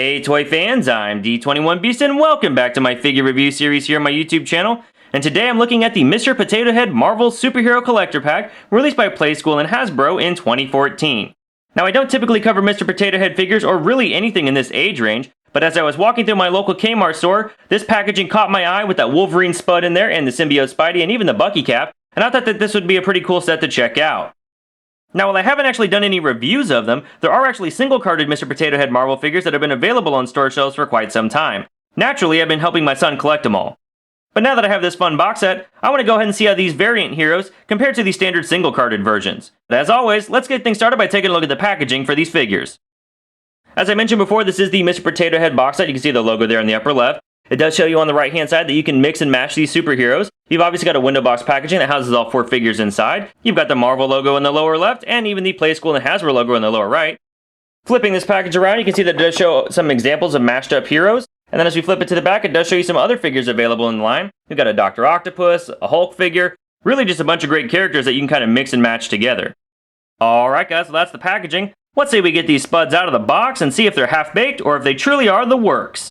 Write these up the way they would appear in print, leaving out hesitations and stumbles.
Hey Toy fans, I'm D21Beast and welcome back to my figure review series here on my YouTube channel. And today I'm looking at the Mr. Potato Head Marvel Superhero Collector Pack released by Playskool and Hasbro in 2014. Now I don't typically cover Mr. Potato Head figures or really anything in this age range, but as I was walking through my local Kmart store, this packaging caught my eye with that Wolverine Spud in there and the Symbiote Spidey and even the Bucky Cap, and I thought that this would be a pretty cool set to check out. Now, while I haven't actually done any reviews of them, there are actually single-carded Mr. Potato Head Marvel figures that have been available on store shelves for quite some time. Naturally, I've been helping my son collect them all. But now that I have this fun box set, I want to go ahead and see how these variant heroes compare to the standard single-carded versions. But as always, let's get things started by taking a look at the packaging for these figures. As I mentioned before, this is the Mr. Potato Head box set. You can see the logo there in the upper left. It does show you on the right-hand side that you can mix and match these superheroes. You've obviously got a window box packaging that houses all 4 figures inside. You've got the Marvel logo in the lower left, and even the Playskool and Hasbro logo in the lower right. Flipping this package around, you can see that it does show some examples of mashed up heroes. And then as we flip it to the back, it does show you some other figures available in the line. You've got a Dr. Octopus, a Hulk figure, really just a bunch of great characters that you can kind of mix and match together. Alright guys, so that's the packaging. Let's say we get these spuds out of the box and see if they're half-baked or if they truly are the works.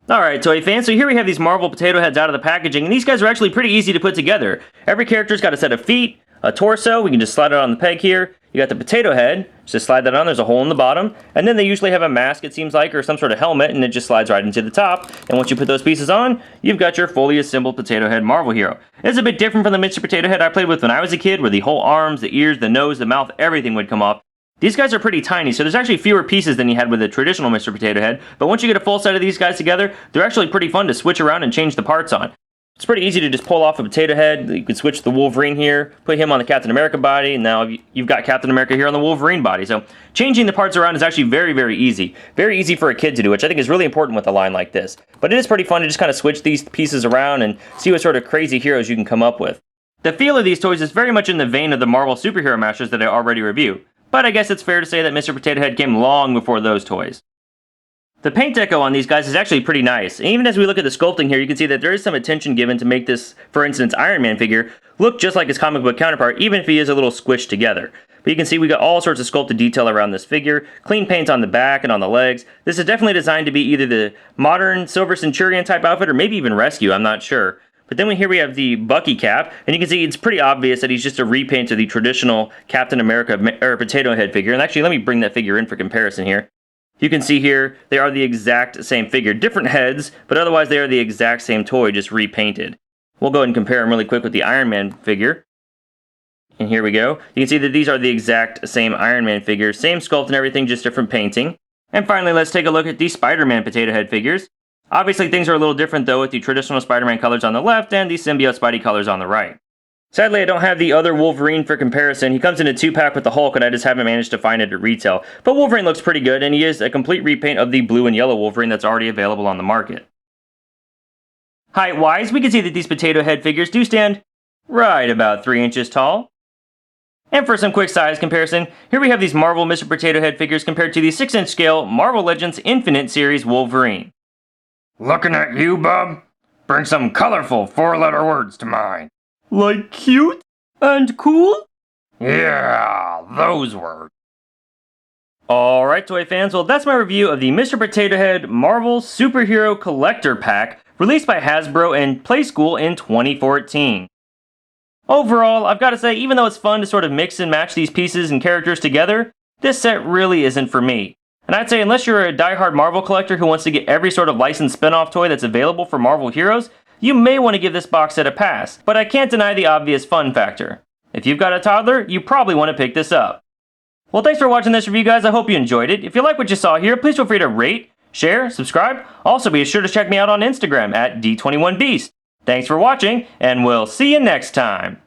Alright Toy fans, so here we have these Marvel Potato Heads out of the packaging, and these guys are actually pretty easy to put together. Every character's got a set of feet, a torso, we can just slide it on the peg here. You got the potato head, just slide that on, there's a hole in the bottom, and then they usually have a mask, it seems like, or some sort of helmet, and it just slides right into the top. And once you put those pieces on, you've got your fully assembled Potato Head Marvel hero. It's a bit different from the Mr. Potato Head I played with when I was a kid, where the whole arms, the ears, the nose, the mouth, everything would come off. These guys are pretty tiny, so there's actually fewer pieces than you had with the traditional Mr. Potato Head, but once you get a full set of these guys together, they're actually pretty fun to switch around and change the parts on. It's pretty easy to just pull off a Potato Head. You can switch the Wolverine here, put him on the Captain America body, and now you've got Captain America here on the Wolverine body. So changing the parts around is actually very, very easy. Very easy for a kid to do, which I think is really important with a line like this. But it is pretty fun to just kind of switch these pieces around and see what sort of crazy heroes you can come up with. The feel of these toys is very much in the vein of the Marvel Superhero Masters that I already reviewed. But I guess it's fair to say that Mr. Potato Head came long before those toys. The paint deco on these guys is actually pretty nice. And even as we look at the sculpting here, you can see that there is some attention given to make this, for instance, Iron Man figure look just like his comic book counterpart, even if he is a little squished together. But you can see we got all sorts of sculpted detail around this figure, clean paint on the back and on the legs. This is definitely designed to be either the modern Silver Centurion type outfit or maybe even Rescue, I'm not sure. But then here we have the Bucky Cap, and you can see it's pretty obvious that he's just a repaint of the traditional Captain America Potato Head figure. And actually, let me bring that figure in for comparison here. You can see here, they are the exact same figure. Different heads, but otherwise they are the exact same toy, just repainted. We'll go ahead and compare them really quick with the Iron Man figure. And here we go. You can see that these are the exact same Iron Man figures. Same sculpt and everything, just different painting. And finally, let's take a look at the Spider-Man Potato Head figures. Obviously, things are a little different though with the traditional Spider-Man colors on the left and the Symbiote Spidey colors on the right. Sadly, I don't have the other Wolverine for comparison. He comes in a 2-pack with the Hulk and I just haven't managed to find it at retail. But Wolverine looks pretty good and he is a complete repaint of the blue and yellow Wolverine that's already available on the market. Height-wise, we can see that these Potato Head figures do stand right about 3 inches tall. And for some quick size comparison, here we have these Marvel Mr. Potato Head figures compared to the 6-inch scale Marvel Legends Infinite Series Wolverine. Looking at you, bub? Bring some colorful 4-letter words to mind. Like cute and cool? Yeah, those words. Alright Toy fans, well that's my review of the Mr. Potato Head Marvel Superhero Collector Pack released by Hasbro and Playskool in 2014. Overall, I've got to say, even though it's fun to sort of mix and match these pieces and characters together, this set really isn't for me. And I'd say unless you're a diehard Marvel collector who wants to get every sort of licensed spin-off toy that's available for Marvel heroes, you may want to give this box set a pass, but I can't deny the obvious fun factor. If you've got a toddler, you probably want to pick this up. Well, thanks for watching this review, guys. I hope you enjoyed it. If you like what you saw here, please feel free to rate, share, subscribe. Also, be sure to check me out on Instagram at D21Beast. Thanks for watching, and we'll see you next time.